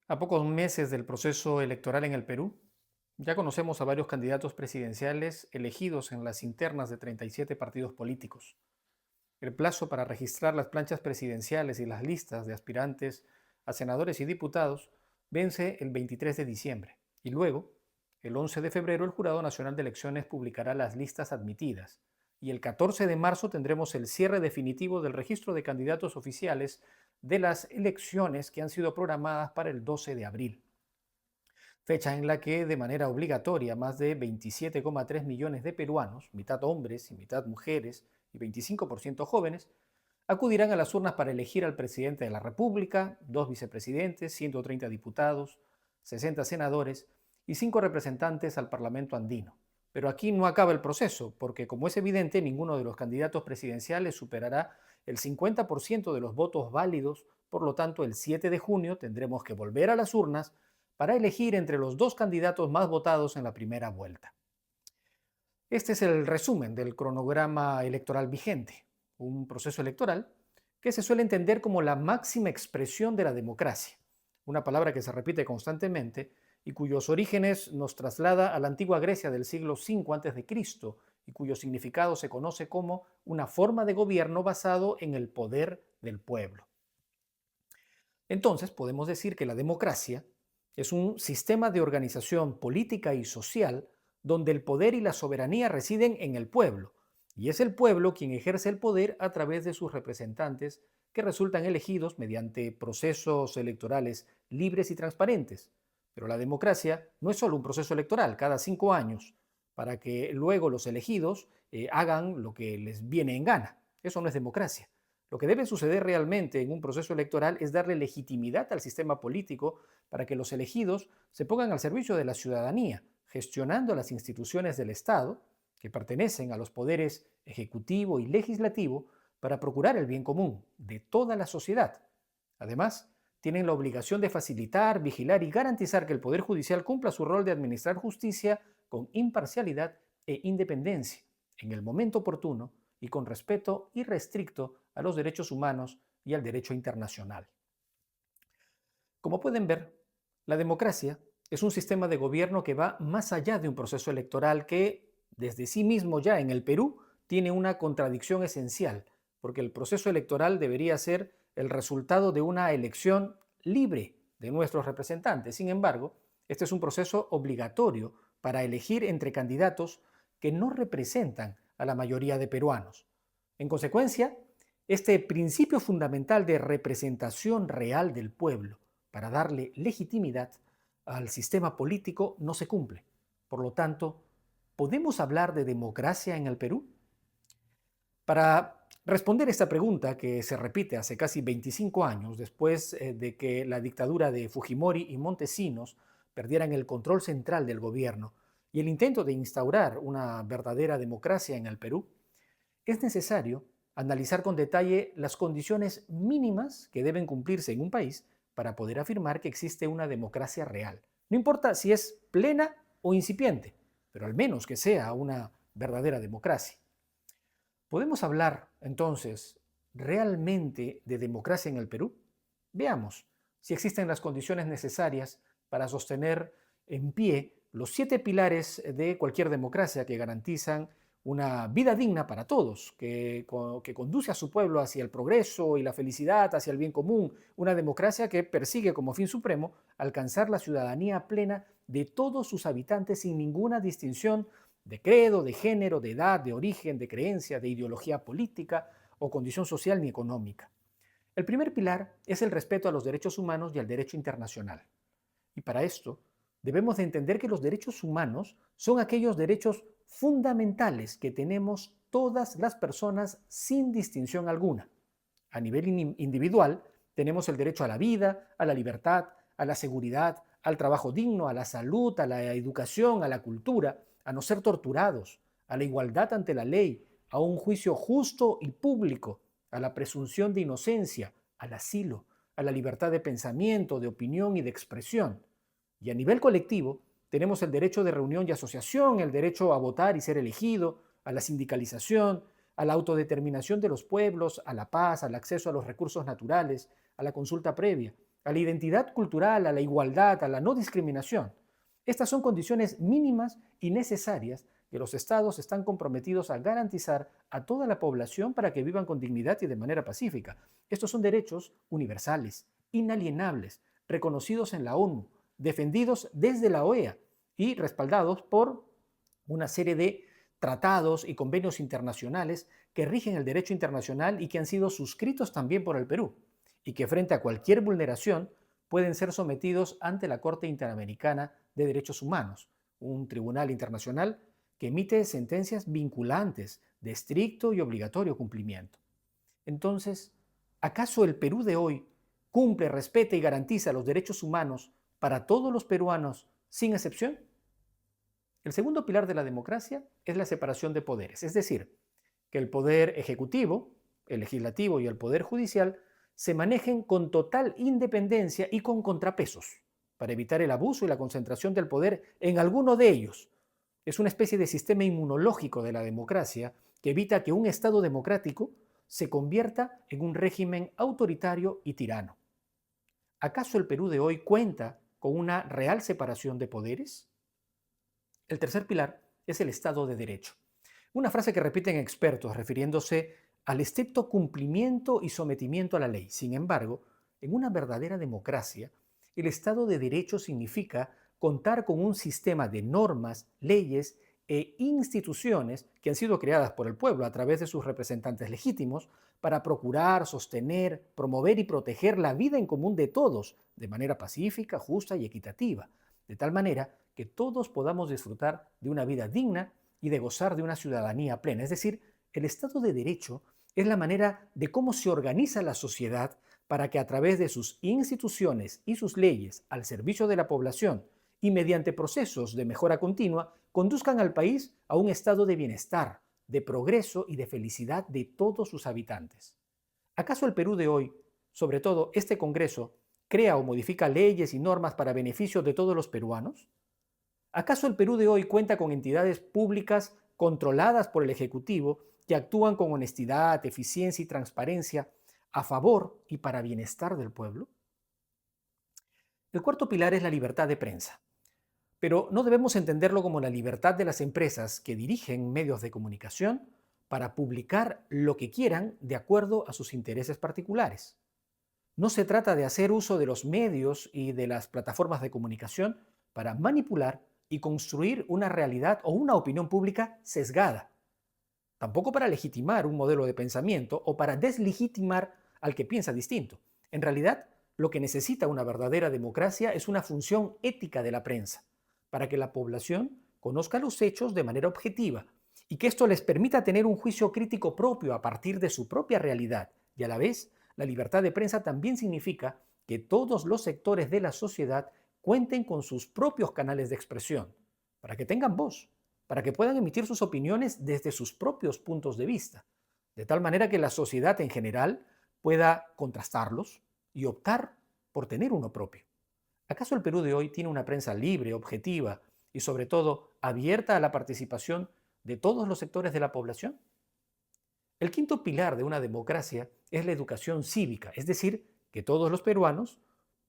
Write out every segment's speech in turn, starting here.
A pocos meses del proceso electoral en el Perú, ya conocemos a varios candidatos presidenciales elegidos en las internas de 37 partidos políticos. El plazo para registrar las planchas presidenciales y las listas de aspirantes a senadores y diputados vence el 23 de diciembre y luego, el 11 de febrero, el Jurado Nacional de Elecciones publicará las listas admitidas y el 14 de marzo tendremos el cierre definitivo del registro de candidatos oficiales de las elecciones que han sido programadas para el 12 de abril, fecha en la que de manera obligatoria más de 27,3 millones de peruanos, mitad hombres y mitad mujeres y 25% jóvenes, acudirán a las urnas para elegir al presidente de la República, dos vicepresidentes, 130 diputados, 60 senadores y 5 representantes al Parlamento andino. Pero aquí no acaba el proceso, porque como es evidente, ninguno de los candidatos presidenciales superará el 50% de los votos válidos, por lo tanto, el 7 de junio tendremos que volver a las urnas para elegir entre los dos candidatos más votados en la primera vuelta. Este es el resumen del cronograma electoral vigente, un proceso electoral que se suele entender como la máxima expresión de la democracia, una palabra que se repite constantemente y cuyos orígenes nos traslada a la antigua Grecia del siglo V a.C. y cuyo significado se conoce como una forma de gobierno basado en el poder del pueblo. Entonces podemos decir que la democracia es un sistema de organización política y social donde el poder y la soberanía residen en el pueblo, y es el pueblo quien ejerce el poder a través de sus representantes que resultan elegidos mediante procesos electorales libres y transparentes. Pero la democracia no es solo un proceso electoral cada 5 años para que luego los elegidos hagan lo que les viene en gana. Eso no es democracia. Lo que debe suceder realmente en un proceso electoral es darle legitimidad al sistema político para que los elegidos se pongan al servicio de la ciudadanía, gestionando las instituciones del Estado, que pertenecen a los poderes ejecutivo y legislativo, para procurar el bien común de toda la sociedad. Además, tienen la obligación de facilitar, vigilar y garantizar que el Poder Judicial cumpla su rol de administrar justicia con imparcialidad e independencia en el momento oportuno y con respeto irrestricto a los derechos humanos y al derecho internacional. Como pueden ver, la democracia es un sistema de gobierno que va más allá de un proceso electoral que, desde sí mismo ya en el Perú, tiene una contradicción esencial, porque el proceso electoral debería ser el resultado de una elección libre de nuestros representantes. Sin embargo, este es un proceso obligatorio para elegir entre candidatos que no representan a la mayoría de peruanos. En consecuencia, este principio fundamental de representación real del pueblo para darle legitimidad al sistema político no se cumple. Por lo tanto, ¿podemos hablar de democracia en el Perú? Para responder esta pregunta, que se repite hace casi 25 años después de que la dictadura de Fujimori y Montesinos perdieran el control central del gobierno y el intento de instaurar una verdadera democracia en el Perú, es necesario analizar con detalle las condiciones mínimas que deben cumplirse en un país para poder afirmar que existe una democracia real. No importa si es plena o incipiente, pero al menos que sea una verdadera democracia. ¿Podemos hablar entonces realmente de democracia en el Perú? Veamos si existen las condiciones necesarias para sostener en pie los 7 pilares de cualquier democracia que garantizan una vida digna para todos, que conduce a su pueblo hacia el progreso y la felicidad, hacia el bien común, una democracia que persigue como fin supremo alcanzar la ciudadanía plena de todos sus habitantes sin ninguna distinción de credo, de género, de edad, de origen, de creencia, de ideología política o condición social ni económica. El primer pilar es el respeto a los derechos humanos y al derecho internacional. Y para esto debemos de entender que los derechos humanos son aquellos derechos fundamentales que tenemos todas las personas sin distinción alguna. A nivel individual tenemos el derecho a la vida, a la libertad, a la seguridad, al trabajo digno, a la salud, a la educación, a la cultura, a no ser torturados, a la igualdad ante la ley, a un juicio justo y público, a la presunción de inocencia, al asilo, a la libertad de pensamiento, de opinión y de expresión. Y a nivel colectivo, tenemos el derecho de reunión y asociación, el derecho a votar y ser elegido, a la sindicalización, a la autodeterminación de los pueblos, a la paz, al acceso a los recursos naturales, a la consulta previa, a la identidad cultural, a la igualdad, a la no discriminación. Estas son condiciones mínimas y necesarias que los estados están comprometidos a garantizar a toda la población para que vivan con dignidad y de manera pacífica. Estos son derechos universales, inalienables, reconocidos en la ONU, defendidos desde la OEA y respaldados por una serie de tratados y convenios internacionales que rigen el derecho internacional y que han sido suscritos también por el Perú, y que frente a cualquier vulneración pueden ser sometidos ante la Corte Interamericana de Derechos Humanos, un tribunal internacional que emite sentencias vinculantes de estricto y obligatorio cumplimiento. Entonces, ¿acaso el Perú de hoy cumple, respeta y garantiza los derechos humanos para todos los peruanos sin excepción? El segundo pilar de la democracia es la separación de poderes, es decir, que el poder ejecutivo, el legislativo y el poder judicial se manejen con total independencia y con contrapesos, para evitar el abuso y la concentración del poder en alguno de ellos. Es una especie de sistema inmunológico de la democracia que evita que un Estado democrático se convierta en un régimen autoritario y tirano. ¿Acaso el Perú de hoy cuenta con una real separación de poderes? El tercer pilar es el Estado de Derecho. Una frase que repiten expertos refiriéndose al estricto cumplimiento y sometimiento a la ley. Sin embargo, en una verdadera democracia, el Estado de Derecho significa contar con un sistema de normas, leyes e instituciones que han sido creadas por el pueblo a través de sus representantes legítimos para procurar, sostener, promover y proteger la vida en común de todos de manera pacífica, justa y equitativa, de tal manera que todos podamos disfrutar de una vida digna y de gozar de una ciudadanía plena. Es decir, el Estado de Derecho es la manera de cómo se organiza la sociedad para que a través de sus instituciones y sus leyes al servicio de la población y mediante procesos de mejora continua, conduzcan al país a un estado de bienestar, de progreso y de felicidad de todos sus habitantes. ¿Acaso el Perú de hoy, sobre todo este Congreso, crea o modifica leyes y normas para beneficio de todos los peruanos? ¿Acaso el Perú de hoy cuenta con entidades públicas controladas por el Ejecutivo que actúan con honestidad, eficiencia y transparencia a favor y para bienestar del pueblo? El cuarto pilar es la libertad de prensa, pero no debemos entenderlo como la libertad de las empresas que dirigen medios de comunicación para publicar lo que quieran de acuerdo a sus intereses particulares. No se trata de hacer uso de los medios y de las plataformas de comunicación para manipular y construir una realidad o una opinión pública sesgada. Tampoco para legitimar un modelo de pensamiento o para deslegitimar al que piensa distinto. En realidad, lo que necesita una verdadera democracia es una función ética de la prensa, para que la población conozca los hechos de manera objetiva y que esto les permita tener un juicio crítico propio a partir de su propia realidad. Y a la vez, la libertad de prensa también significa que todos los sectores de la sociedad cuenten con sus propios canales de expresión, para que tengan voz, para que puedan emitir sus opiniones desde sus propios puntos de vista, de tal manera que la sociedad en general pueda contrastarlos y optar por tener uno propio. ¿Acaso el Perú de hoy tiene una prensa libre, objetiva y sobre todo abierta a la participación de todos los sectores de la población? El quinto pilar de una democracia es la educación cívica, es decir, que todos los peruanos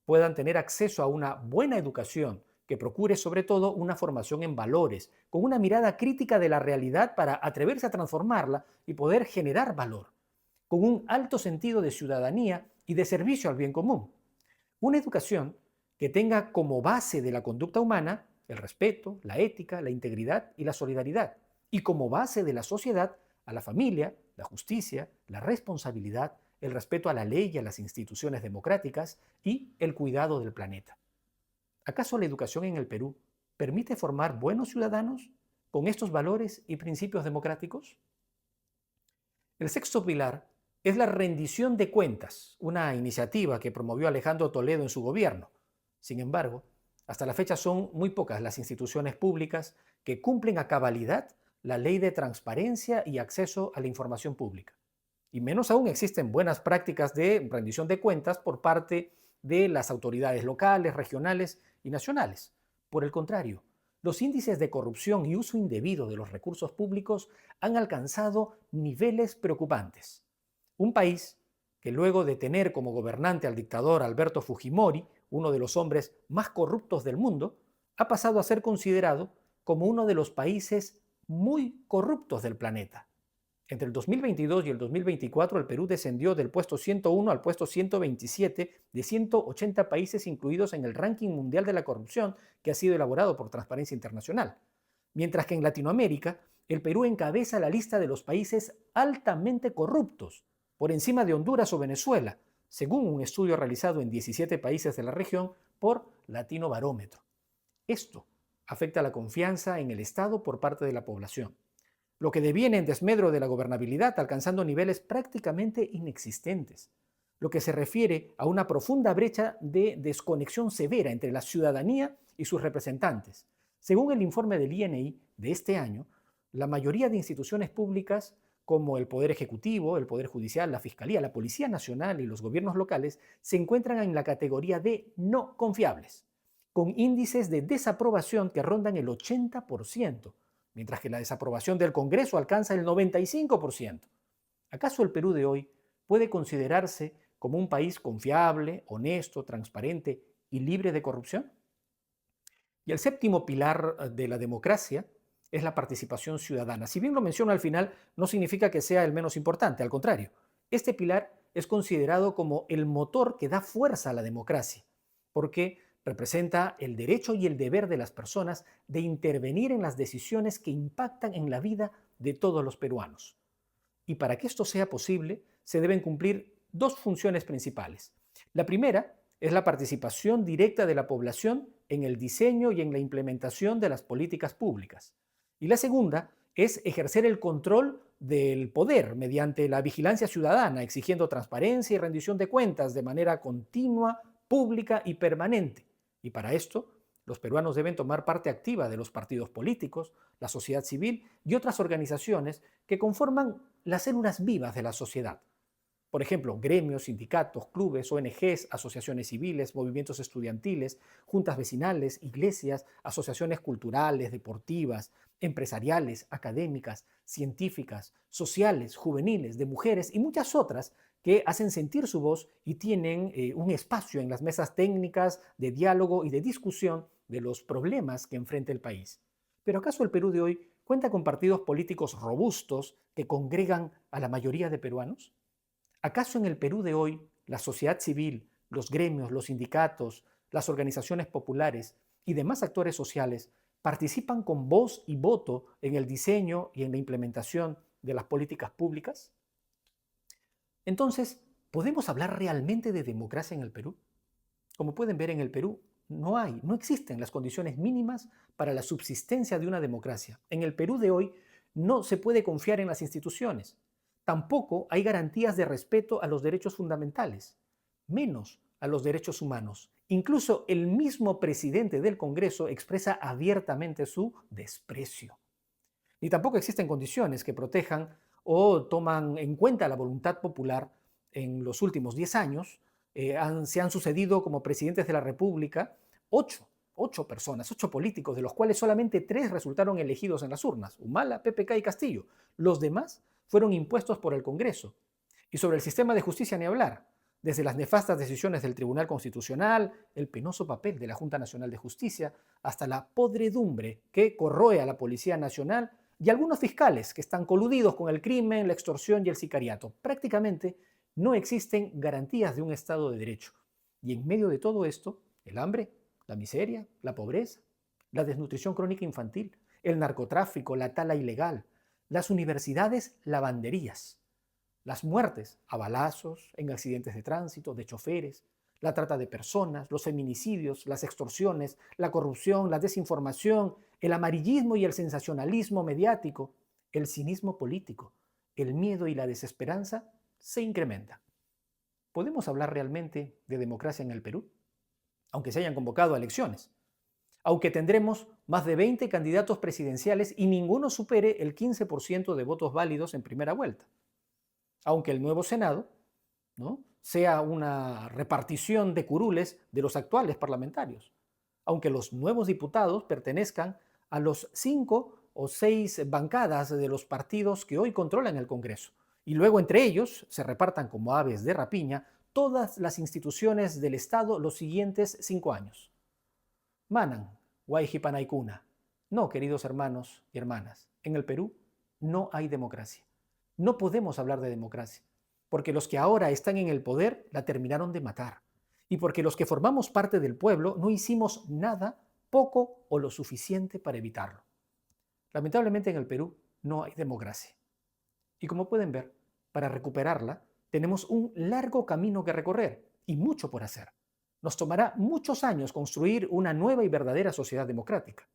puedan tener acceso a una buena educación que procure sobre todo una formación en valores, con una mirada crítica de la realidad para atreverse a transformarla y poder generar valor, con un alto sentido de ciudadanía y de servicio al bien común. Una educación que tenga como base de la conducta humana el respeto, la ética, la integridad y la solidaridad, y como base de la sociedad a la familia, la justicia, la responsabilidad, el respeto a la ley y a las instituciones democráticas y el cuidado del planeta. ¿Acaso la educación en el Perú permite formar buenos ciudadanos con estos valores y principios democráticos? El sexto pilar es la rendición de cuentas, una iniciativa que promovió Alejandro Toledo en su gobierno. Sin embargo, hasta la fecha son muy pocas las instituciones públicas que cumplen a cabalidad la ley de transparencia y acceso a la información pública. Y menos aún existen buenas prácticas de rendición de cuentas por parte de las autoridades locales, regionales y nacionales. Por el contrario, los índices de corrupción y uso indebido de los recursos públicos han alcanzado niveles preocupantes. Un país que luego de tener como gobernante al dictador Alberto Fujimori, uno de los hombres más corruptos del mundo, ha pasado a ser considerado como uno de los países muy corruptos del planeta. Entre el 2022 y el 2024, el Perú descendió del puesto 101 al puesto 127 de 180 países incluidos en el ranking mundial de la corrupción que ha sido elaborado por Transparencia Internacional. Mientras que en Latinoamérica, el Perú encabeza la lista de los países altamente corruptos, por encima de Honduras o Venezuela, según un estudio realizado en 17 países de la región por Latino Barómetro. Esto afecta la confianza en el Estado por parte de la población, lo que deviene en desmedro de la gobernabilidad, alcanzando niveles prácticamente inexistentes, lo que se refiere a una profunda brecha de desconexión severa entre la ciudadanía y sus representantes. Según el informe del INI de este año, la mayoría de instituciones públicas, como el Poder Ejecutivo, el Poder Judicial, la Fiscalía, la Policía Nacional y los gobiernos locales, se encuentran en la categoría de no confiables, con índices de desaprobación que rondan el 80%, mientras que la desaprobación del Congreso alcanza el 95%. ¿Acaso el Perú de hoy puede considerarse como un país confiable, honesto, transparente y libre de corrupción? Y el séptimo pilar de la democracia es la participación ciudadana. Si bien lo menciono al final, no significa que sea el menos importante, al contrario. Este pilar es considerado como el motor que da fuerza a la democracia, porque representa el derecho y el deber de las personas de intervenir en las decisiones que impactan en la vida de todos los peruanos. Y para que esto sea posible, se deben cumplir dos funciones principales. La primera es la participación directa de la población en el diseño y en la implementación de las políticas públicas. Y la segunda es ejercer el control del poder mediante la vigilancia ciudadana, exigiendo transparencia y rendición de cuentas de manera continua, pública y permanente. Y para esto, los peruanos deben tomar parte activa de los partidos políticos, la sociedad civil y otras organizaciones que conforman las células vivas de la sociedad. Por ejemplo, gremios, sindicatos, clubes, ONGs, asociaciones civiles, movimientos estudiantiles, juntas vecinales, iglesias, asociaciones culturales, deportivas, empresariales, académicas, científicas, sociales, juveniles, de mujeres y muchas otras que hacen sentir su voz y tienen un espacio en las mesas técnicas de diálogo y de discusión de los problemas que enfrenta el país. Pero ¿acaso el Perú de hoy cuenta con partidos políticos robustos que congregan a la mayoría de peruanos? ¿Acaso en el Perú de hoy la sociedad civil, los gremios, los sindicatos, las organizaciones populares y demás actores sociales participan con voz y voto en el diseño y en la implementación de las políticas públicas? Entonces, ¿podemos hablar realmente de democracia en el Perú? Como pueden ver, en el Perú no existen las condiciones mínimas para la subsistencia de una democracia. En el Perú de hoy no se puede confiar en las instituciones. Tampoco hay garantías de respeto a los derechos fundamentales, menos a los derechos humanos. Incluso el mismo presidente del Congreso expresa abiertamente su desprecio. Ni tampoco existen condiciones que protejan o toman en cuenta la voluntad popular. En los últimos 10 años se han sucedido como presidentes de la República ocho personas, 8 políticos, de los cuales solamente 3 resultaron elegidos en las urnas: Humala, PPK y Castillo. Los demás fueron impuestos por el Congreso. Y sobre el sistema de justicia ni hablar, desde las nefastas decisiones del Tribunal Constitucional, el penoso papel de la Junta Nacional de Justicia, hasta la podredumbre que corroe a la Policía Nacional y algunos fiscales que están coludidos con el crimen, la extorsión y el sicariato. Prácticamente no existen garantías de un Estado de Derecho. Y en medio de todo esto, el hambre, la miseria, la pobreza, la desnutrición crónica infantil, el narcotráfico, la tala ilegal, las universidades lavanderías, las muertes a balazos, en accidentes de tránsito, de choferes, la trata de personas, los feminicidios, las extorsiones, la corrupción, la desinformación, el amarillismo y el sensacionalismo mediático, el cinismo político, el miedo y la desesperanza se incrementan. ¿Podemos hablar realmente de democracia en el Perú? Aunque se hayan convocado a elecciones. Aunque tendremos más de 20 candidatos presidenciales y ninguno supere el 15% de votos válidos en primera vuelta. Aunque el nuevo Senado, ¿no?, sea una repartición de curules de los actuales parlamentarios. Aunque los nuevos diputados pertenezcan a los 5 o 6 bancadas de los partidos que hoy controlan el Congreso. y luego entre ellos se repartan como aves de rapiña todas las instituciones del Estado los siguientes 5 años. Manan, Guayjipanaicuna. No, queridos hermanos y hermanas, en el Perú no hay democracia. No podemos hablar de democracia, porque los que ahora están en el poder la terminaron de matar, y porque los que formamos parte del pueblo no hicimos nada, poco o lo suficiente para evitarlo. Lamentablemente en el Perú no hay democracia. Y como pueden ver, para recuperarla tenemos un largo camino que recorrer y mucho por hacer. Nos tomará muchos años construir una nueva y verdadera sociedad democrática.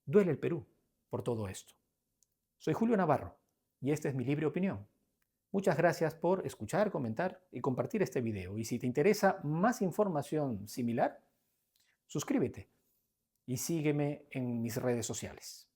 Duele el Perú por todo esto. Soy Julio Navarro y esta es mi libre opinión. Muchas gracias por escuchar, comentar y compartir este video. Y si te interesa más información similar, suscríbete y sígueme en mis redes sociales.